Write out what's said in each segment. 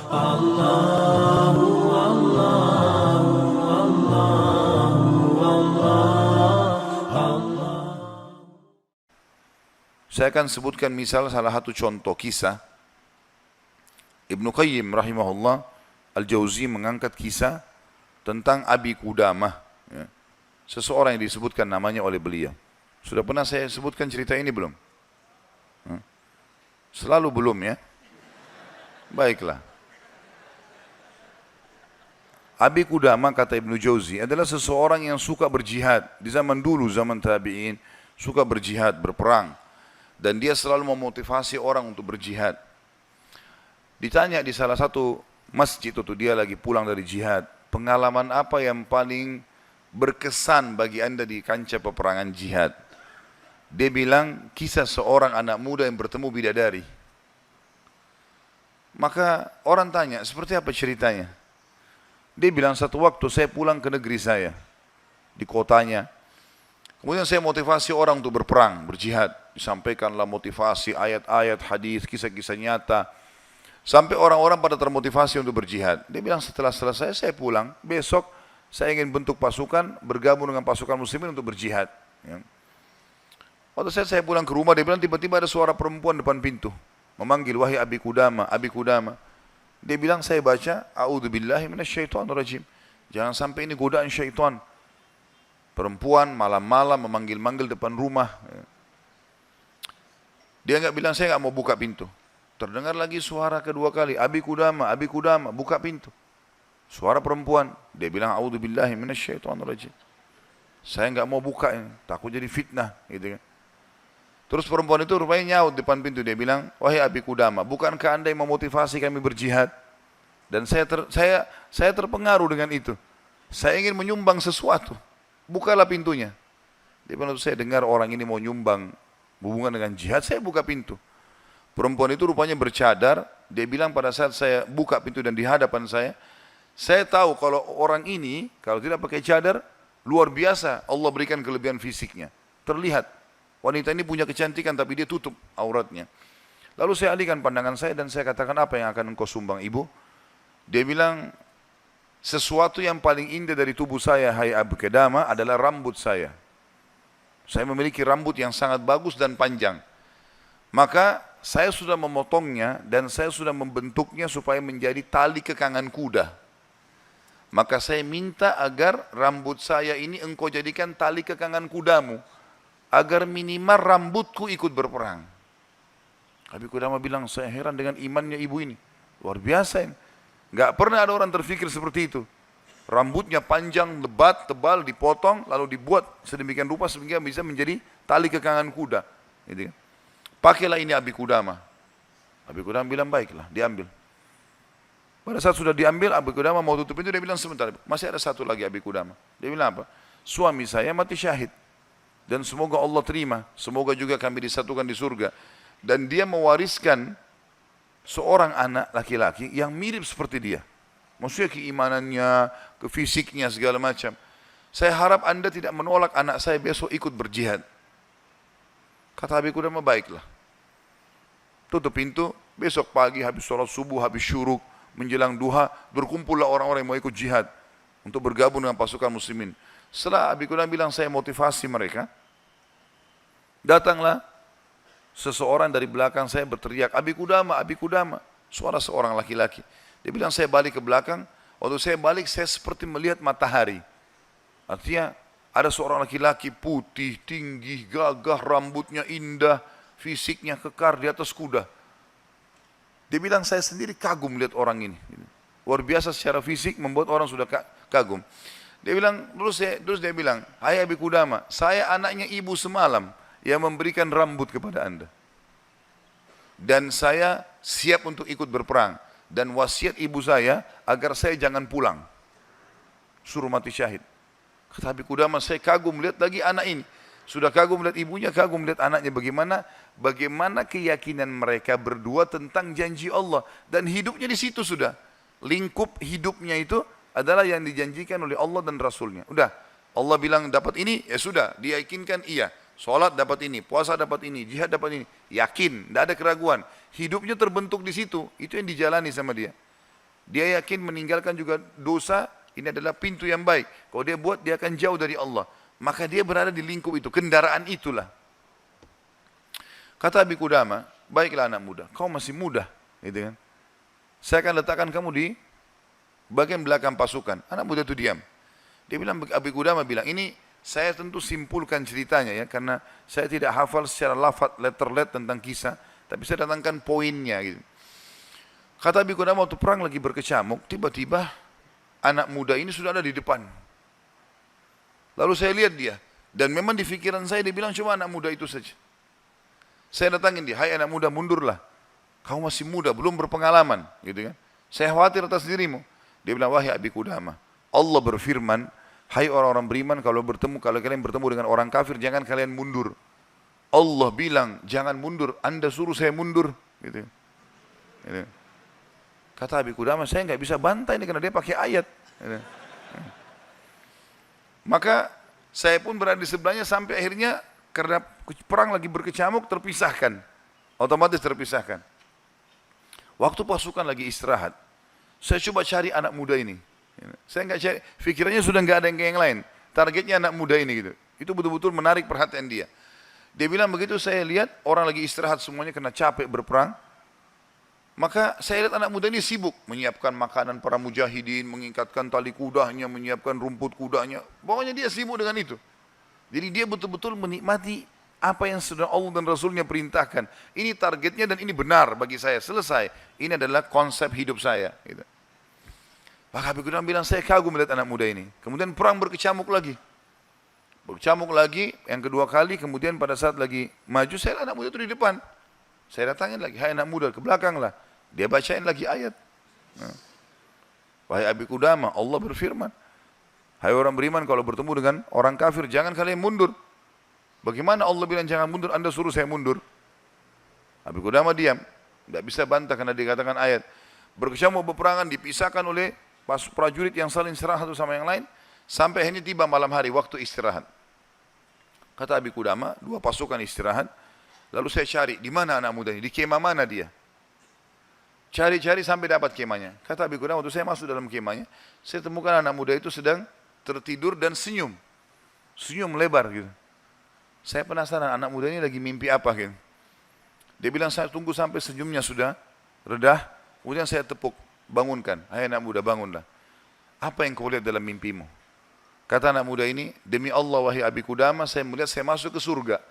Saya akan sebutkan misal salah satu contoh kisah. Ibnu Qayyim rahimahullah Al-Jauzi mengangkat kisah tentang Abi Qudamah, ya. Seseorang yang disebutkan namanya oleh beliau. Sudah pernah saya sebutkan cerita ini belum? Selalu belum, ya. Baiklah. Abi Qudamah, kata Ibnu Jauzi, adalah seseorang yang suka berjihad. Di zaman dulu, zaman tabi'in, suka berjihad, berperang. Dan dia selalu memotivasi orang untuk berjihad. Ditanya di salah satu masjid itu, dia lagi pulang dari jihad, pengalaman apa yang paling berkesan bagi anda di kancah peperangan jihad? Dia bilang, kisah seorang anak muda yang bertemu bidadari. Maka orang tanya, seperti apa ceritanya? Dia bilang, satu waktu saya pulang ke negeri saya, di kotanya. Kemudian saya motivasi orang untuk berperang, berjihad. Disampaikanlah motivasi, ayat-ayat, hadis, kisah-kisah nyata. Sampai orang-orang pada termotivasi untuk berjihad. Dia bilang, setelah selesai saya pulang, besok saya ingin bentuk pasukan, bergabung dengan pasukan muslimin untuk berjihad. Ya. Waktu saya pulang ke rumah, dia bilang tiba-tiba ada suara perempuan depan pintu. Memanggil, wahai Abi Qudamah, Abi Qudamah. Dia bilang, saya baca, a'udzubillahi minasyaitonirrajim. Jangan sampai ini godaan syaitan. Perempuan malam-malam memanggil-manggil depan rumah. Dia enggak bilang, saya enggak mau buka pintu. Terdengar lagi suara kedua kali, Abi Qudamah, Abi Qudamah, buka pintu. Suara perempuan. Dia bilang, a'udzubillahi minasyaitonirrajim. Saya enggak mau buka ini, takut jadi fitnah, gitu kan. Terus perempuan itu rupanya nyaut depan pintu. Dia bilang, wahai Abi Qudamah, bukankah anda yang memotivasi kami berjihad? Dan saya terpengaruh dengan itu. Saya ingin menyumbang sesuatu. Bukalah pintunya. Dia bilang, saya dengar orang ini mau nyumbang hubungan dengan jihad, saya buka pintu. Perempuan itu rupanya bercadar. Dia bilang, pada saat saya buka pintu dan di hadapan saya tahu kalau orang ini, kalau tidak pakai cadar, luar biasa Allah berikan kelebihan fisiknya. Terlihat, wanita ini punya kecantikan tapi dia tutup auratnya. Lalu saya alihkan pandangan saya dan saya katakan, apa yang akan engkau sumbang ibu? Dia bilang, sesuatu yang paling indah dari tubuh saya, hai Abi Qudamah, adalah rambut saya. Saya memiliki rambut yang sangat bagus dan panjang. Maka saya sudah memotongnya dan saya sudah membentuknya supaya menjadi tali kekangan kuda. Maka saya minta agar rambut saya ini engkau jadikan tali kekangan kudamu, agar minimal rambutku ikut berperang. Abi Qudamah bilang, saya heran dengan imannya ibu ini. Luar biasa ini. Gak pernah ada orang terfikir seperti itu. Rambutnya panjang, lebat, tebal, dipotong, lalu dibuat sedemikian rupa sehingga bisa menjadi tali kekangan kuda. Gitu kan. Pakailah ini Abi Qudamah. Abi Qudamah bilang, baiklah, diambil. Pada saat sudah diambil, Abi Qudamah mau tutup pintu, dia bilang, sebentar, masih ada satu lagi Abi Qudamah. Dia bilang apa? Suami saya mati syahid. Dan semoga Allah terima, semoga juga kami disatukan di surga. Dan dia mewariskan seorang anak laki-laki yang mirip seperti dia. Maksudnya keimanannya, kefisiknya, segala macam. Saya harap anda tidak menolak anak saya besok ikut berjihad. Kata Abi Qudamah, baiklah. Tutup pintu, besok pagi habis sholat subuh, habis syuruk, menjelang duha, berkumpullah orang-orang yang mau ikut jihad untuk bergabung dengan pasukan muslimin. Setelah Abi Qudamah bilang, saya motivasi mereka, datanglah seseorang dari belakang saya berteriak, Abi Qudamah, Abi Qudamah. Suara seorang laki-laki. Dia bilang, saya balik ke belakang. Waktu saya balik, saya seperti melihat matahari. Artinya, ada seorang laki-laki putih, tinggi, gagah, rambutnya indah, fisiknya kekar di atas kuda. Dia bilang, saya sendiri kagum melihat orang ini. Luar biasa secara fisik, membuat orang sudah kagum. Dia bilang, terus dia bilang, hai Abi Qudamah, saya anaknya ibu semalam yang memberikan rambut kepada anda. Dan saya siap untuk ikut berperang. Dan wasiat ibu saya agar saya jangan pulang, suruh mati syahid. Kata Abi Qudamah, saya kagum melihat lagi anak ini. Sudah kagum melihat ibunya, kagum melihat anaknya. Bagaimana keyakinan mereka berdua tentang janji Allah. Dan hidupnya di situ sudah. Lingkup hidupnya itu adalah yang dijanjikan oleh Allah dan Rasulnya. Udah, Allah bilang dapat ini, ya sudah, diyakinkan iya. Sholat dapat ini, puasa dapat ini, jihad dapat ini. Yakin, tidak ada keraguan. Hidupnya terbentuk di situ, itu yang dijalani sama dia. Dia yakin meninggalkan juga dosa, ini adalah pintu yang baik. Kalau dia buat, dia akan jauh dari Allah. Maka dia berada di lingkup itu, kendaraan itulah. Kata Abi Qudamah, baiklah anak muda, kau masih muda, gitu kan. Saya akan letakkan kamu di bagian belakang pasukan. Anak muda itu diam. Dia bilang, Abi Qudamah bilang, ini saya tentu simpulkan ceritanya ya, karena saya tidak hafal secara lafaz letter tentang kisah, tapi saya datangkan poinnya gitu. Kata Abi Qudamah waktu perang lagi berkecamuk, tiba-tiba anak muda ini sudah ada di depan. Lalu saya lihat dia, dan memang di pikiran saya dia bilang cuma anak muda itu saja. Saya datangin dia, hai anak muda mundurlah. Kau masih muda, belum berpengalaman, gitu kan. Saya khawatir atas dirimu. Dia bilang, wahai Abi Qudamah, Allah berfirman, hai orang-orang beriman, kalau kalian bertemu dengan orang kafir, jangan kalian mundur. Allah bilang, jangan mundur, Anda suruh saya mundur, gitu. Gitu. Kata Abi Qudamah, saya nggak bisa bantai ini karena dia pakai ayat. Gitu. Maka saya pun berada di sebelahnya sampai akhirnya karena perang lagi berkecamuk terpisahkan. Otomatis terpisahkan. Waktu pasukan lagi istirahat, saya coba cari anak muda ini. Saya nggak cari, pikirannya sudah nggak ada yang lain. Targetnya anak muda ini gitu. Itu betul-betul menarik perhatian dia. Dia bilang begitu saya lihat orang lagi istirahat semuanya karena capek berperang. Maka saya lihat anak muda ini sibuk menyiapkan makanan para mujahidin, mengikatkan tali kudanya, menyiapkan rumput kudanya. Pokoknya dia sibuk dengan itu. Jadi dia betul-betul menikmati apa yang sudah Allah dan Rasulnya perintahkan. Ini targetnya dan ini benar bagi saya. Selesai. Ini adalah konsep hidup saya. Gitu. Maka Abi Qudamah bilang, saya kagum melihat anak muda ini. Kemudian perang berkecamuk lagi. Berkecamuk lagi, yang kedua kali, kemudian pada saat lagi maju, saya anak muda itu di depan. Saya datangin lagi, hai anak muda, ke belakang lah. Dia bacain lagi ayat. Wahai Abi Qudamah, Allah berfirman, hai orang beriman, kalau bertemu dengan orang kafir, jangan kalian mundur. Bagaimana Allah bilang jangan mundur, Anda suruh saya mundur? Abi Qudamah diam, tidak bisa bantah karena dikatakan ayat. Berkecamuk berperangan, dipisahkan oleh prajurit yang saling serang satu sama yang lain, sampai akhirnya tiba malam hari, waktu istirahat. Kata Abi Qudamah, dua pasukan istirahat, lalu saya cari, di mana anak muda ini, di kemah mana dia? Cari-cari sampai dapat kemahnya. Kata Abi Qudamah, waktu saya masuk dalam kemahnya, saya temukan anak muda itu sedang tertidur dan senyum. Senyum lebar gitu. Saya penasaran anak muda ini lagi mimpi apa gitu. Dia bilang saya tunggu sampai senyumnya sudah redah, kemudian saya tepuk, bangunkan. Hai anak muda, bangunlah. Apa yang kau lihat dalam mimpimu? Kata anak muda ini, demi Allah wahai Abi Qudamah, saya melihat saya masuk ke surga.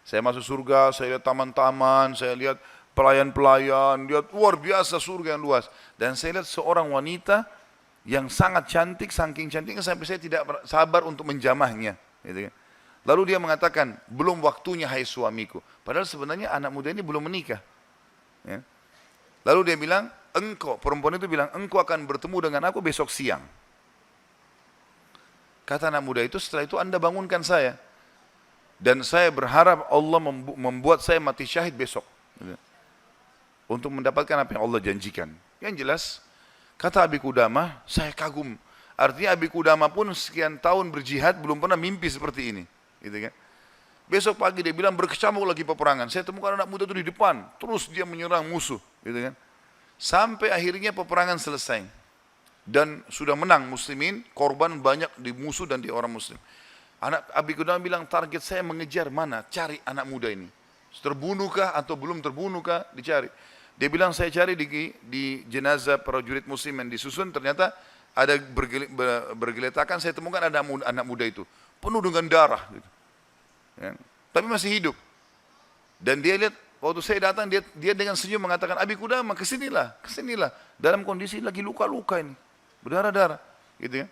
Saya masuk surga, saya lihat taman-taman, saya lihat pelayan-pelayan, lihat luar biasa surga yang luas. Dan saya lihat seorang wanita yang sangat cantik, saking cantiknya sampai saya tidak sabar untuk menjamahnya. Gitu kan. Lalu dia mengatakan, belum waktunya hai suamiku. Padahal sebenarnya anak muda ini belum menikah. Ya. Lalu dia bilang, engkau, perempuan itu bilang, engkau akan bertemu dengan aku besok siang. Kata anak muda itu, setelah itu Anda bangunkan saya. Dan saya berharap Allah membuat saya mati syahid besok. Gitu. Untuk mendapatkan apa yang Allah janjikan. Yang jelas, kata Abi Qudamah, saya kagum. Artinya Abi Qudamah pun sekian tahun berjihad belum pernah mimpi seperti ini. Gitu kan? Besok pagi dia bilang berkecamuk lagi peperangan. Saya temukan anak muda itu di depan. Terus dia menyerang musuh. Gitu kan? Sampai akhirnya peperangan selesai. Dan sudah menang muslimin, korban banyak di musuh dan di orang muslim. Anak Abi Qudamah bilang target saya mengejar mana? Cari anak muda ini. Terbunuhkah atau belum terbunuhkah? Dicari. Dia bilang saya cari di jenazah prajurit muslim yang disusun, ternyata ada bergeletakan, saya temukan ada anak muda itu. Penuh dengan darah. Gitu. Ya. Tapi masih hidup. Dan dia lihat, waktu saya datang, dia dengan senyum mengatakan, Abi Qudamah kesinilah, kesinilah. Dalam kondisi lagi luka-luka ini. Berdarah-darah. Gitu ya.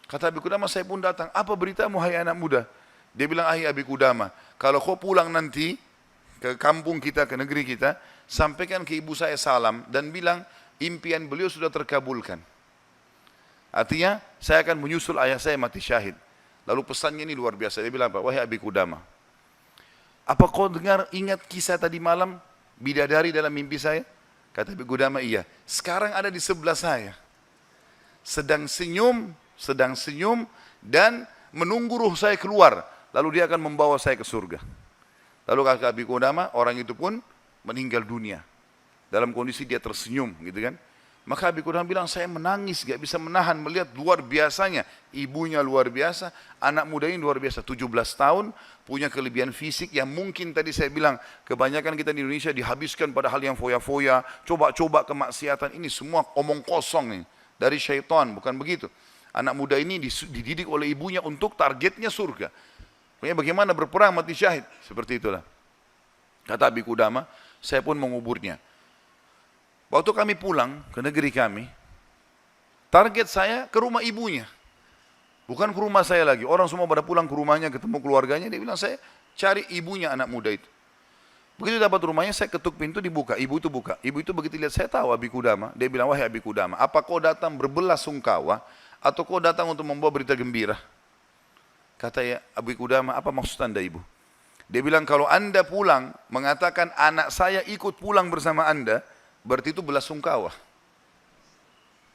Kata Abi Qudamah, saya pun datang. Apa beritamu hai anak muda? Dia bilang, Abi Qudamah, kalau kau pulang nanti ke kampung kita, ke negeri kita, sampaikan ke ibu saya salam dan bilang impian beliau sudah terkabulkan. Artinya saya akan menyusul ayah saya mati syahid. Lalu pesannya ini luar biasa. Dia bilang apa? Wahai Abi Qudamah, apa kau ingat kisah tadi malam bidadari dalam mimpi saya? Kata Abi Qudamah, iya. Sekarang ada di sebelah saya. Sedang senyum dan menunggu ruh saya keluar. Lalu dia akan membawa saya ke surga. Lalu kata Abi Qudamah, orang itu pun meninggal dunia. Dalam kondisi dia tersenyum gitu kan. Maka Abi Qudamah bilang, saya menangis, gak bisa menahan melihat luar biasanya. Ibunya luar biasa, anak muda ini luar biasa. 17 tahun, punya kelebihan fisik yang mungkin tadi saya bilang, kebanyakan kita di Indonesia dihabiskan pada hal yang foya-foya, coba-coba kemaksiatan. Ini semua omong kosong nih, dari syaitan, bukan begitu. Anak muda ini dididik oleh ibunya untuk targetnya surga. Pokoknya bagaimana berperang mati syahid, seperti itulah. Kata Abi Qudamah, saya pun menguburnya. Waktu kami pulang ke negeri kami, target saya ke rumah ibunya. Bukan ke rumah saya lagi. Orang semua pada pulang ke rumahnya, ketemu keluarganya. Dia bilang, saya cari ibunya anak muda itu. Begitu dapat rumahnya, saya ketuk pintu, dibuka. Ibu itu buka. Ibu itu begitu lihat, saya tahu Abi Qudamah. Dia bilang, wahai Abi Qudamah, apa kau datang berbelasungkawa atau kau datang untuk membawa berita gembira? Kata ya Abi Qudamah, apa maksud anda ibu? Dia bilang, kalau anda pulang mengatakan anak saya ikut pulang bersama anda, berarti itu belasungkawa.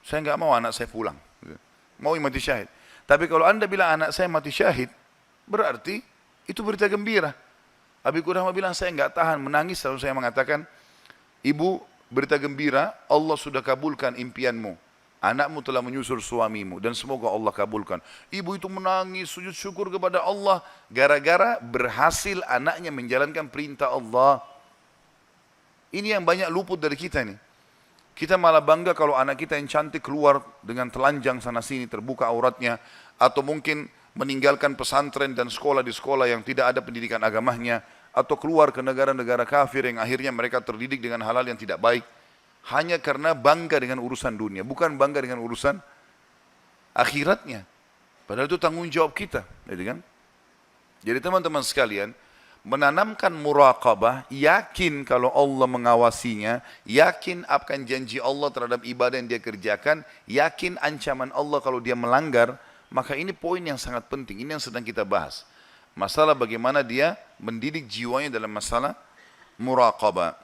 Saya enggak mau anak saya pulang. Mau mati syahid. Tapi kalau anda bilang anak saya mati syahid, berarti itu berita gembira. Abi Qudamah bilang, saya enggak tahan menangis lalu saya mengatakan, ibu, berita gembira, Allah sudah kabulkan impianmu. Anakmu telah menyusul suamimu dan semoga Allah kabulkan. Ibu itu menangis, sujud syukur kepada Allah gara-gara berhasil anaknya menjalankan perintah Allah. Ini yang banyak luput dari kita nih. Kita malah bangga kalau anak kita yang cantik keluar dengan telanjang sana sini, terbuka auratnya. Atau mungkin meninggalkan pesantren dan sekolah di sekolah yang tidak ada pendidikan agamanya. Atau keluar ke negara-negara kafir yang akhirnya mereka terdidik dengan hal-hal yang tidak baik. Hanya karena bangga dengan urusan dunia, bukan bangga dengan urusan akhiratnya. Padahal itu tanggung jawab kita. Jadi teman-teman sekalian, menanamkan muraqabah, yakin kalau Allah mengawasinya, yakin akan janji Allah terhadap ibadah yang dia kerjakan, yakin ancaman Allah kalau dia melanggar, maka ini poin yang sangat penting, ini yang sedang kita bahas. Masalah bagaimana dia mendidik jiwanya dalam masalah muraqabah.